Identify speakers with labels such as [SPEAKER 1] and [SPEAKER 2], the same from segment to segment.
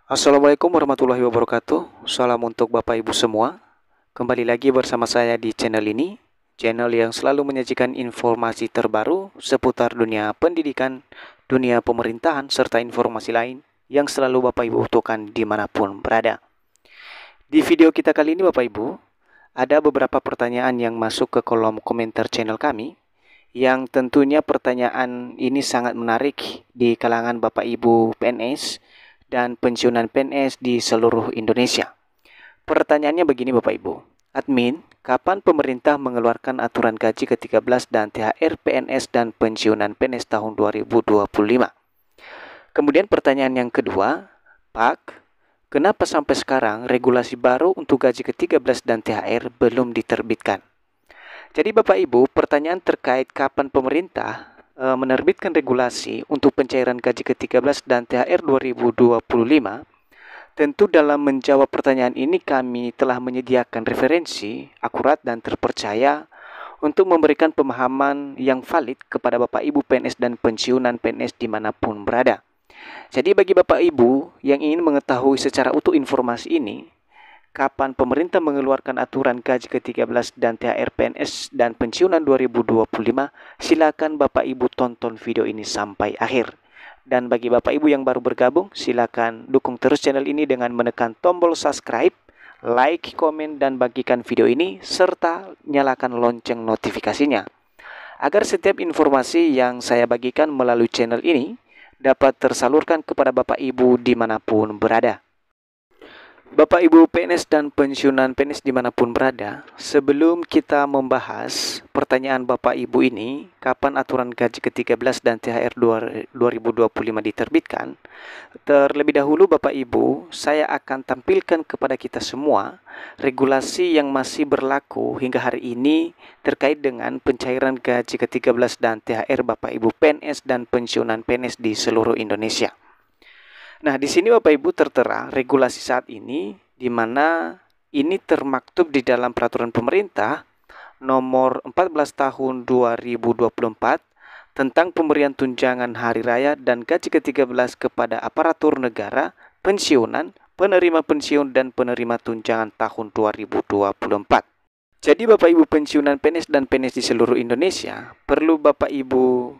[SPEAKER 1] Assalamualaikum warahmatullahi wabarakatuh. Salam untuk Bapak Ibu semua. Kembali lagi bersama saya di channel ini, channel yang selalu menyajikan informasi terbaru seputar dunia pendidikan, dunia pemerintahan, serta informasi lain yang selalu Bapak Ibu butuhkan dimanapun berada. Di video kita kali ini Bapak Ibu, ada beberapa pertanyaan yang masuk ke kolom komentar channel kami, yang tentunya pertanyaan ini sangat menarik di kalangan Bapak Ibu PNS dan pensiunan PNS di seluruh Indonesia. Pertanyaannya begini Bapak Ibu. Admin, kapan pemerintah mengeluarkan aturan gaji ke-13 dan THR PNS dan pensiunan PNS tahun 2025? Kemudian pertanyaan yang kedua, Pak, kenapa sampai sekarang regulasi baru untuk gaji ke-13 dan THR belum diterbitkan? Jadi Bapak Ibu, pertanyaan terkait kapan pemerintah menerbitkan regulasi untuk pencairan gaji ke-13 dan THR 2025, tentu dalam menjawab pertanyaan ini kami telah menyediakan referensi akurat dan terpercaya untuk memberikan pemahaman yang valid kepada Bapak Ibu PNS dan pensiunan PNS dimanapun berada. Jadi bagi Bapak Ibu yang ingin mengetahui secara utuh informasi ini, kapan pemerintah mengeluarkan aturan gaji ke-13 dan THR PNS dan pensiunan 2025, silakan Bapak Ibu tonton video ini sampai akhir. Dan bagi Bapak Ibu yang baru bergabung, silakan dukung terus channel ini dengan menekan tombol subscribe, like, komen, dan bagikan video ini, serta nyalakan lonceng notifikasinya, agar setiap informasi yang saya bagikan melalui channel ini dapat tersalurkan kepada Bapak Ibu dimanapun berada. Bapak Ibu PNS dan pensiunan PNS dimanapun berada, sebelum kita membahas pertanyaan Bapak Ibu ini, kapan aturan gaji ke-13 dan THR 2025 diterbitkan, terlebih dahulu Bapak Ibu, saya akan tampilkan kepada kita semua regulasi yang masih berlaku hingga hari ini terkait dengan pencairan gaji ke-13 dan THR Bapak Ibu PNS dan pensiunan PNS di seluruh Indonesia. Nah, di sini Bapak Ibu tertera regulasi saat ini, di mana ini termaktub di dalam peraturan pemerintah nomor 14 tahun 2024 tentang pemberian tunjangan hari raya dan gaji ke-13 kepada aparatur negara, pensiunan, penerima pensiun, dan penerima tunjangan tahun 2024. Jadi Bapak Ibu pensiunan PNS dan PNS di seluruh Indonesia, perlu Bapak Ibu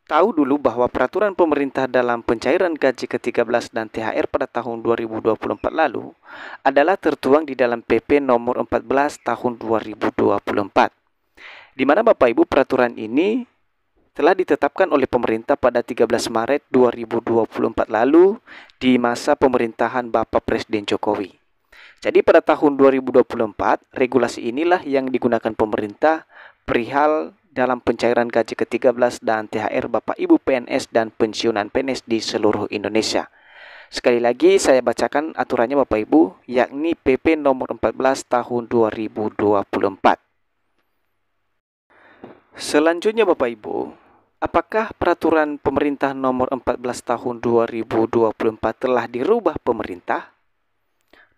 [SPEAKER 1] tahu dulu bahwa peraturan pemerintah dalam pencairan gaji ke-13 dan THR pada tahun 2024 lalu adalah tertuang di dalam PP nomor 14 tahun 2024. Di mana Bapak Ibu peraturan ini telah ditetapkan oleh pemerintah pada 13 Maret 2024 lalu di masa pemerintahan Bapak Presiden Jokowi. Jadi pada tahun 2024, regulasi inilah yang digunakan pemerintah perihal dalam pencairan gaji ke-13 dan THR Bapak Ibu PNS dan pensiunan PNS di seluruh Indonesia. Sekali lagi saya bacakan aturannya Bapak Ibu, yakni PP nomor 14 tahun 2024. Selanjutnya Bapak Ibu, apakah peraturan pemerintah nomor 14 tahun 2024 telah dirubah pemerintah?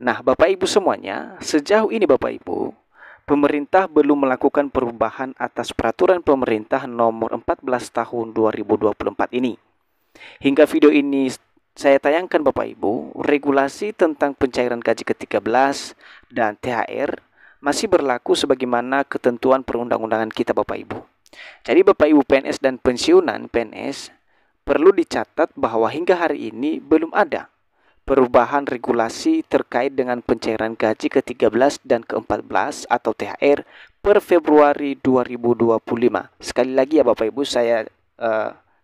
[SPEAKER 1] Nah, Bapak Ibu semuanya, sejauh ini Bapak Ibu, pemerintah belum melakukan perubahan atas peraturan pemerintah nomor 14 tahun 2024 ini. Hingga video ini saya tayangkan Bapak Ibu, regulasi tentang pencairan gaji ke-13 dan THR masih berlaku sebagaimana ketentuan perundang-undangan kita Bapak Ibu. Jadi Bapak Ibu PNS dan pensiunan PNS perlu dicatat bahwa hingga hari ini belum ada perubahan regulasi terkait dengan pencairan gaji ke-13 dan ke-14 atau THR per Februari 2025. Sekali lagi ya Bapak Ibu, saya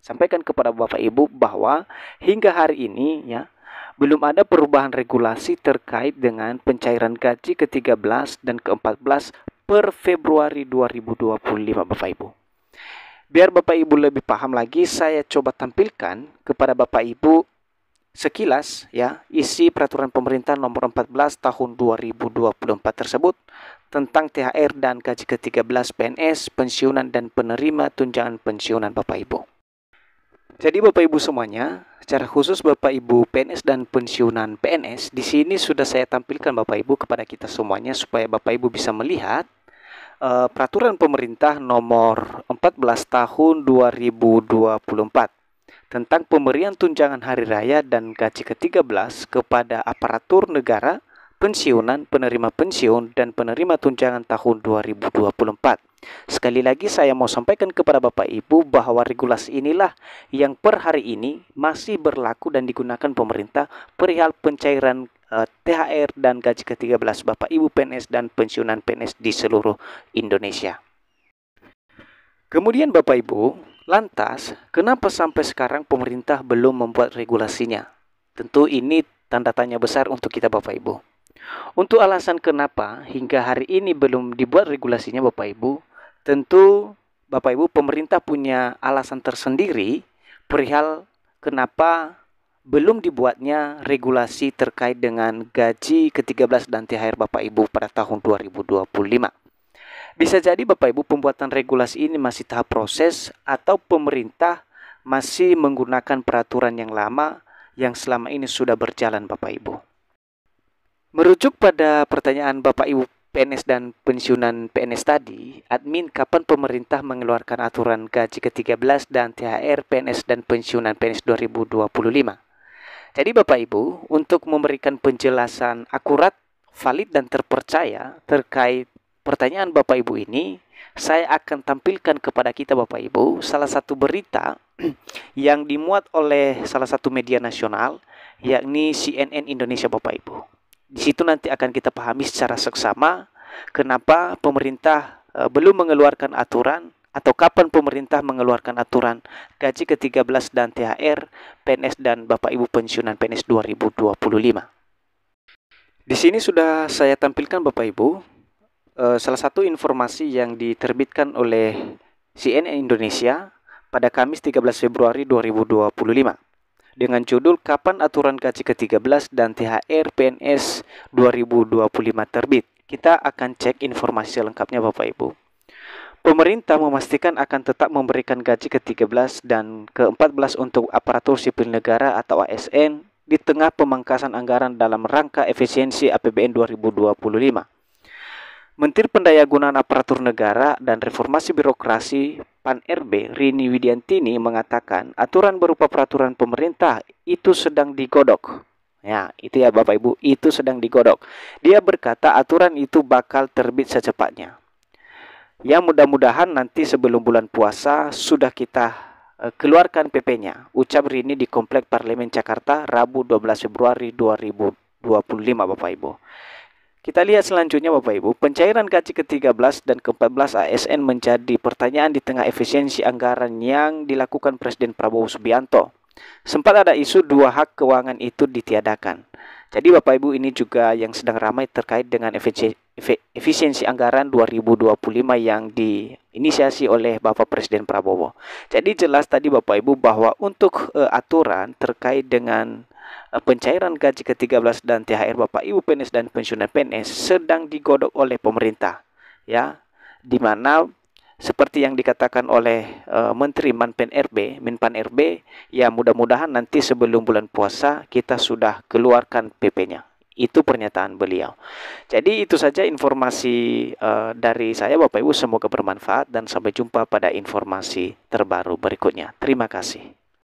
[SPEAKER 1] sampaikan kepada Bapak Ibu bahwa hingga hari ini ya belum ada perubahan regulasi terkait dengan pencairan gaji ke-13 dan ke-14 per Februari 2025 Bapak Ibu. Biar Bapak Ibu lebih paham lagi, saya coba tampilkan kepada Bapak Ibu sekilas ya isi peraturan pemerintah nomor 14 tahun 2024 tersebut tentang THR dan gaji ke-13 PNS, pensiunan, dan penerima tunjangan pensiunan Bapak Ibu. Jadi Bapak Ibu semuanya, secara khusus Bapak Ibu PNS dan pensiunan PNS, di sini sudah saya tampilkan Bapak Ibu kepada kita semuanya supaya Bapak Ibu bisa melihat peraturan pemerintah nomor 14 tahun 2024 tentang pemberian tunjangan hari raya dan gaji ke-13 kepada aparatur negara, pensiunan, penerima pensiun, dan penerima tunjangan tahun 2024. Sekali lagi saya mau sampaikan kepada Bapak Ibu bahwa regulasi inilah yang per hari ini masih berlaku dan digunakan pemerintah perihal pencairan THR dan gaji ke-13 Bapak Ibu PNS dan pensiunan PNS di seluruh Indonesia. Kemudian Bapak Ibu, lantas kenapa sampai sekarang pemerintah belum membuat regulasinya? Tentu ini tanda tanya besar untuk kita Bapak Ibu. Untuk alasan kenapa hingga hari ini belum dibuat regulasinya Bapak Ibu, tentu Bapak Ibu pemerintah punya alasan tersendiri perihal kenapa belum dibuatnya regulasi terkait dengan gaji ke-13 dan THR Bapak Ibu pada tahun 2025. Bisa jadi Bapak Ibu pembuatan regulasi ini masih tahap proses atau pemerintah masih menggunakan peraturan yang lama yang selama ini sudah berjalan Bapak Ibu. Merujuk pada pertanyaan Bapak Ibu PNS dan pensiunan PNS tadi, admin kapan pemerintah mengeluarkan aturan gaji ke-13 dan THR PNS dan pensiunan PNS 2025? Jadi Bapak Ibu, untuk memberikan penjelasan akurat, valid dan terpercaya terkait pertanyaan Bapak Ibu ini, saya akan tampilkan kepada kita Bapak Ibu salah satu berita yang dimuat oleh salah satu media nasional, yakni CNN Indonesia Bapak Ibu. Di situ nanti akan kita pahami secara seksama kenapa pemerintah belum mengeluarkan aturan atau kapan pemerintah mengeluarkan aturan gaji ke-13 dan THR PNS dan Bapak Ibu pensiunan PNS 2025. Di sini sudah saya tampilkan Bapak Ibu salah satu informasi yang diterbitkan oleh CNN Indonesia pada Kamis 13 Februari 2025. Dengan judul Kapan Aturan Gaji ke-13 dan THR PNS 2025 terbit. Kita akan cek informasi lengkapnya Bapak Ibu. Pemerintah memastikan akan tetap memberikan gaji ke-13 dan ke-14 untuk aparatur sipil negara atau ASN di tengah pemangkasan anggaran dalam rangka efisiensi APBN 2025. Menteri Pendayagunaan Aparatur Negara dan Reformasi Birokrasi PAN-RB Rini Widiantini mengatakan aturan berupa peraturan pemerintah itu sedang digodok. Ya, itu ya Bapak Ibu, itu sedang digodok. Dia berkata aturan itu bakal terbit secepatnya. Ya mudah-mudahan nanti sebelum bulan puasa sudah kita keluarkan PP-nya. Ucap Rini di Komplek Parlemen Jakarta Rabu 12 Februari 2025 Bapak Ibu. Kita lihat selanjutnya Bapak Ibu, pencairan gaji ke-13 dan ke-14 ASN menjadi pertanyaan di tengah efisiensi anggaran yang dilakukan Presiden Prabowo Subianto. Sempat ada isu dua hak keuangan itu ditiadakan. Jadi Bapak Ibu ini juga yang sedang ramai terkait dengan efisiensi anggaran 2025 yang diinisiasi oleh Bapak Presiden Prabowo. Jadi jelas tadi Bapak Ibu bahwa untuk aturan terkait dengan pencairan gaji ke-13 dan THR Bapak Ibu PNS dan pensiunan PNS sedang digodok oleh pemerintah, ya, di mana seperti yang dikatakan oleh Menteri Menpan RB, ya mudah-mudahan nanti sebelum bulan puasa kita sudah keluarkan PP-nya. Itu pernyataan beliau. Jadi itu saja informasi dari saya Bapak Ibu, semoga bermanfaat dan sampai jumpa pada informasi terbaru berikutnya. Terima kasih.